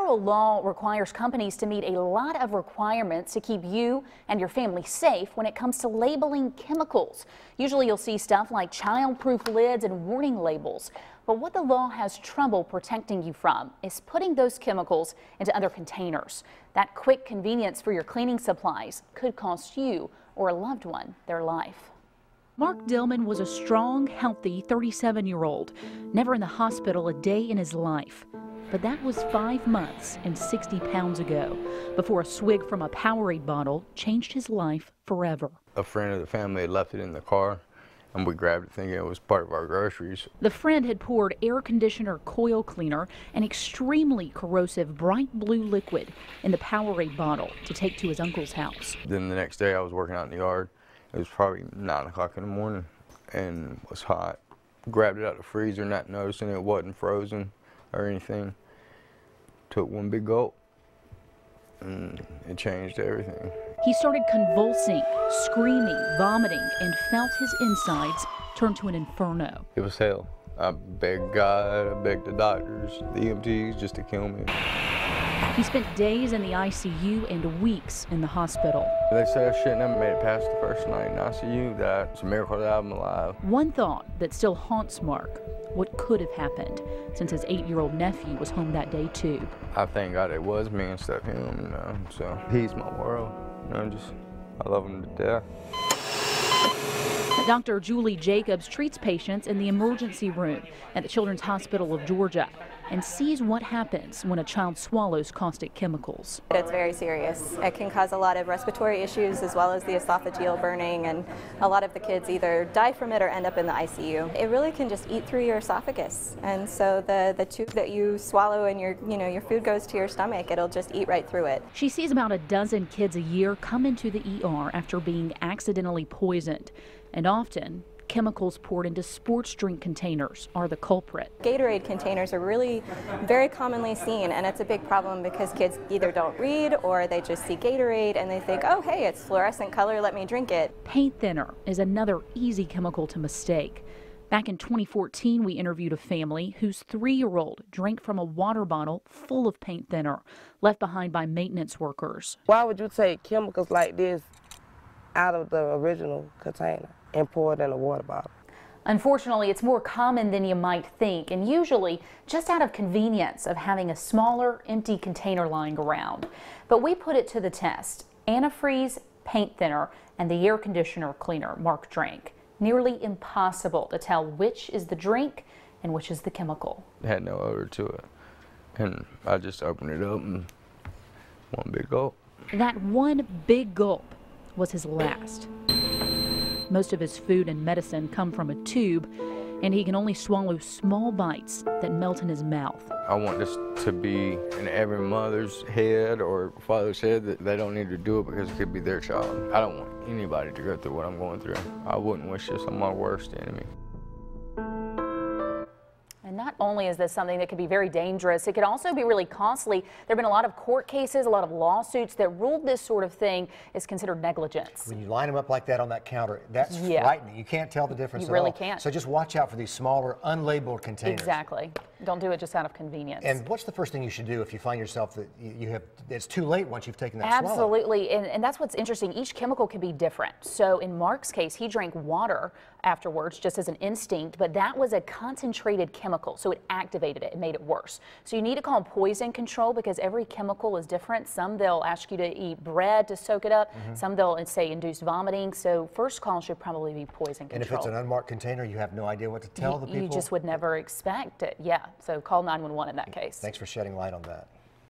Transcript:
federal law requires companies to meet a lot of requirements to keep you and your family safe when it comes to labeling chemicals. Usually you'll see stuff like child-proof lids and warning labels. But what the law has trouble protecting you from is putting those chemicals into other containers. That quick convenience for your cleaning supplies could cost you or a loved one their life. Mark Dillman was a strong, healthy 37-year-old, never in the hospital a day in his life. But that was 5 months and 60 pounds ago, before a swig from a Powerade bottle changed his life forever. A friend of the family had left it in the car, and we grabbed it thinking it was part of our groceries. The friend had poured air conditioner coil cleaner, an extremely corrosive bright blue liquid, in the Powerade bottle to take to his uncle's house. Then the next day I was working out in the yard. It was probably 9 o'clock in the morning and it was hot. Grabbed it out of the freezer, not noticing it wasn't frozen or anything. Took one big gulp and it changed everything. He started convulsing, screaming, vomiting, and felt his insides turn to an inferno. It was hell. I begged God, I begged the doctors, the EMTs just to kill me. He spent days in the ICU and weeks in the hospital. They said I shouldn't have made it past the first night in ICU, that it's a miracle that I'm alive. One thought that still haunts Mark: what could have happened, since his 8-year-old nephew was home that day too. I thank God it was me instead of him, you know, so he's my world. You know, I love him to death. Dr. Julie Jacobs treats patients in the emergency room at the Children's Hospital of Georgia and sees what happens when a child swallows caustic chemicals. It's very serious. It can cause a lot of respiratory issues as well as the esophageal burning, and a lot of the kids either die from it or end up in the ICU. It really can just eat through your esophagus, and so the tube that you swallow and your food goes to your stomach, it'll just eat right through it. She sees about a dozen kids a year come into the ER after being accidentally poisoned, and often chemicals poured into sports drink containers are the culprit. Gatorade containers are really very commonly seen, and it's a big problem because kids either don't read or they just see Gatorade and they think, oh hey, it's fluorescent color, let me drink it. Paint thinner is another easy chemical to mistake. Back in 2014, we interviewed a family whose 3-year-old drank from a water bottle full of paint thinner left behind by maintenance workers. Why would you take chemicals like this out of the original container and pour it in a water bottle? Unfortunately, it's more common than you might think, and usually just out of convenience of having a smaller, empty container lying around. But we put it to the test. Antifreeze, paint thinner, and the air conditioner cleaner Mark drank. Nearly impossible to tell which is the drink and which is the chemical. It had no odor to it, and I just opened it up and one big gulp. That one big gulp was his last. Most of his food and medicine come from a tube, and he can only swallow small bites that melt in his mouth. I want this to be in every mother's head or father's head that they don't need to do it because it could be their child. I don't want anybody to go through what I'm going through. I wouldn't wish this on my worst enemy. And not only is this something that could be very dangerous, it could also be really costly. There have been a lot of court cases, a lot of lawsuits that ruled this sort of thing is considered negligence. When you line them up like that on that counter, that's frightening. You can't tell the difference You really at all. can't. So just watch out for these smaller, unlabeled containers. Exactly. Don't do it just out of convenience. And what's the first thing you should do if you find yourself that it's too late once you've taken that swallow? Absolutely, and that's what's interesting. Each chemical can be different. So in Mark's case, he drank water afterwards just as an instinct, but that was a concentrated chemical, so it activated it and made it worse. So you need to call poison control because every chemical is different. Some they'll ask you to eat bread to soak it up. Some they'll say induce vomiting. So first call should probably be poison control. And if it's an unmarked container, you have no idea what to tell the people? You just would never expect it. Yeah, so call 911 in that case. Thanks for shedding light on that.